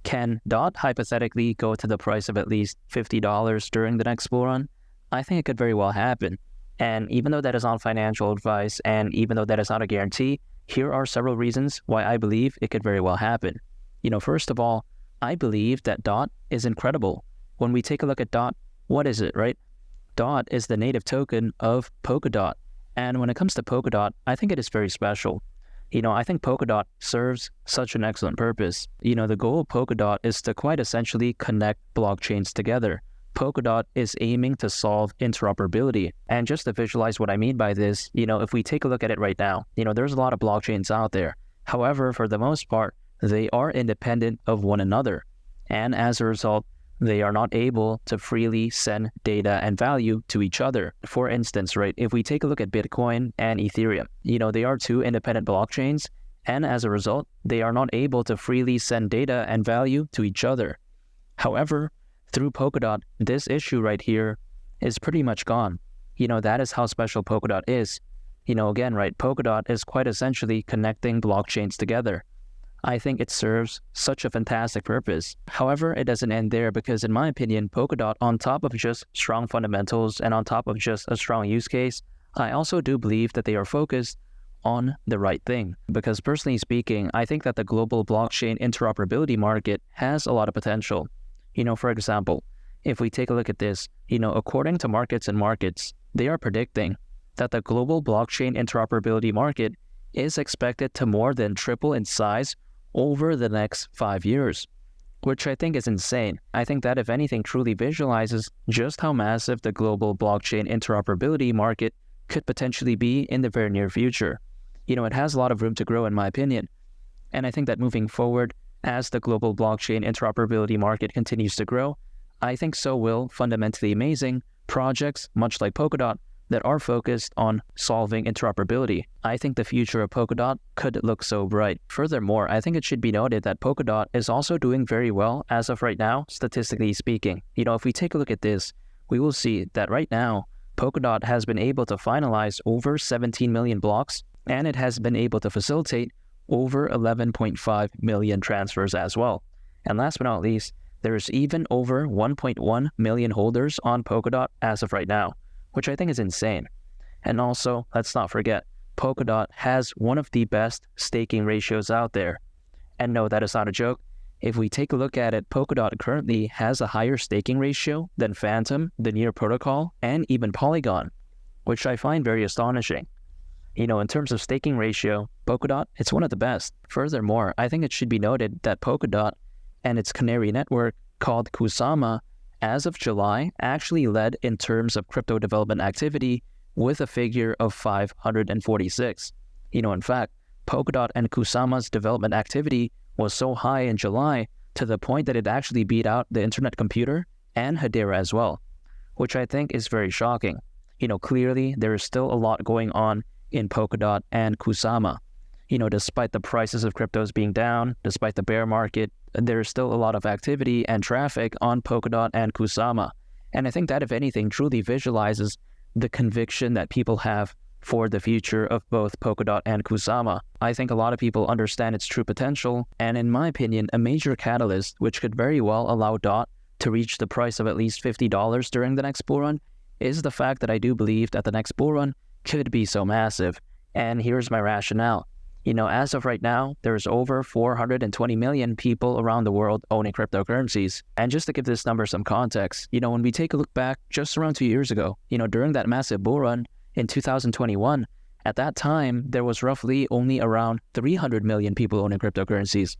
Can DOT hypothetically go to the price of at least $50 during the next bull run? I think it could very well happen. And even though that is not financial advice, and even though that is not a guarantee, here are several reasons why I believe it could very well happen. First of all, I believe that DOT is incredible. When we take a look at DOT, what is it, right? DOT is the native token of Polkadot. And when it comes to Polkadot, I think it is very special. I think Polkadot serves such an excellent purpose. The goal of Polkadot is to quite essentially connect blockchains together. Polkadot is aiming to solve interoperability. And just to visualize what I mean by this, if we take a look at it right now, there's a lot of blockchains out there. However, for the most part, they are independent of one another. And as a result, they are not able to freely send data and value to each other. For instance, right, if we take a look at Bitcoin and Ethereum, they are two independent blockchains, and as a result, they are not able to freely send data and value to each other. However, through Polkadot, this issue right here is pretty much gone. That is how special Polkadot is. Again, right, Polkadot is quite essentially connecting blockchains together. I think it serves such a fantastic purpose. However, it doesn't end there because in my opinion, Polkadot, on top of just strong fundamentals and on top of just a strong use case, I also do believe that they are focused on the right thing. Because personally speaking, I think that the global blockchain interoperability market has a lot of potential. For example, if we take a look at this, according to Markets and Markets, they are predicting that the global blockchain interoperability market is expected to more than triple in size over the next 5 years, which I think is insane. I think that if anything truly visualizes just how massive the global blockchain interoperability market could potentially be in the very near future. It has a lot of room to grow in my opinion. And I think that moving forward, as the global blockchain interoperability market continues to grow, I think so will fundamentally amazing projects, much like Polkadot, that are focused on solving interoperability. I think the future of Polkadot could look so bright. Furthermore, I think it should be noted that Polkadot is also doing very well as of right now, statistically speaking. If we take a look at this, we will see that right now, Polkadot has been able to finalize over 17 million blocks, and it has been able to facilitate over 11.5 million transfers as well. And last but not least, there's even over 1.1 million holders on Polkadot as of right now, which I think is insane. And also, let's not forget, Polkadot has one of the best staking ratios out there. And no, that is not a joke. If we take a look at it, Polkadot currently has a higher staking ratio than Phantom, the Near Protocol, and even Polygon, which I find very astonishing. In terms of staking ratio, Polkadot, it's one of the best. Furthermore, I think it should be noted that Polkadot and its canary network called Kusama, as of July, actually led in terms of crypto development activity with a figure of 546. In fact, Polkadot and Kusama's development activity was so high in July to the point that it actually beat out the Internet Computer and Hedera as well, which I think is very shocking. Clearly there is still a lot going on in Polkadot and Kusama. Despite the prices of cryptos being down, despite the bear market, there is still a lot of activity and traffic on Polkadot and Kusama. And I think that, if anything, truly visualizes the conviction that people have for the future of both Polkadot and Kusama. I think a lot of people understand its true potential, and in my opinion, a major catalyst which could very well allow DOT to reach the price of at least $50 during the next bull run is the fact that I do believe that the next bull run could be so massive. And here's my rationale. As of right now, there's over 420 million people around the world owning cryptocurrencies. And just to give this number some context, when we take a look back just around 2 years ago, during that massive bull run in 2021, at that time, there was roughly only around 300 million people owning cryptocurrencies.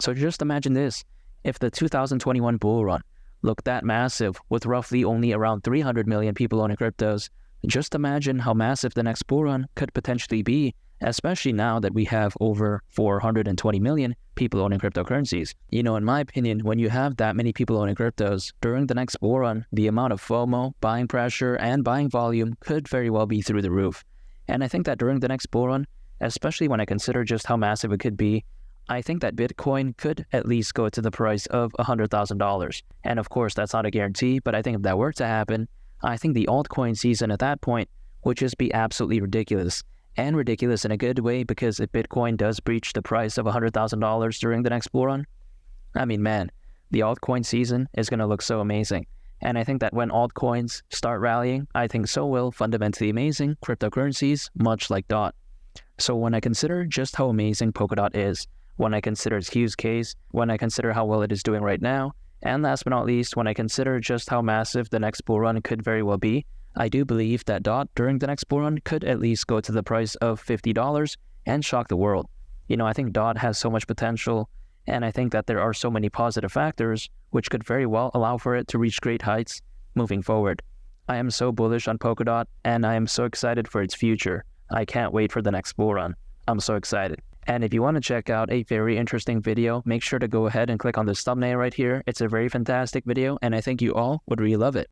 So just imagine this, if the 2021 bull run looked that massive with roughly only around 300 million people owning cryptos, just imagine how massive the next bull run could potentially be, especially now that we have over 420 million people owning cryptocurrencies. In my opinion, when you have that many people owning cryptos, during the next bull run, the amount of FOMO, buying pressure, and buying volume could very well be through the roof. And I think that during the next bull run, especially when I consider just how massive it could be, I think that Bitcoin could at least go to the price of $100,000. And of course, that's not a guarantee, but I think if that were to happen, I think the altcoin season at that point would just be absolutely ridiculous. And ridiculous in a good way, because if Bitcoin does breach the price of $100,000 during the next bull run, I mean, man, the altcoin season is going to look so amazing. And I think that when altcoins start rallying, I think so will fundamentally amazing cryptocurrencies, much like DOT. So when I consider just how amazing Polkadot is, when I consider its use case, when I consider how well it is doing right now, and last but not least, when I consider just how massive the next bull run could very well be, I do believe that DOT during the next bull run could at least go to the price of $50 and shock the world. I think DOT has so much potential, and I think that there are so many positive factors which could very well allow for it to reach great heights moving forward. I am so bullish on Polkadot, and I am so excited for its future. I can't wait for the next bull run. I'm so excited. And if you want to check out a very interesting video, make sure to go ahead and click on this thumbnail right here. It's a very fantastic video, and I think you all would really love it.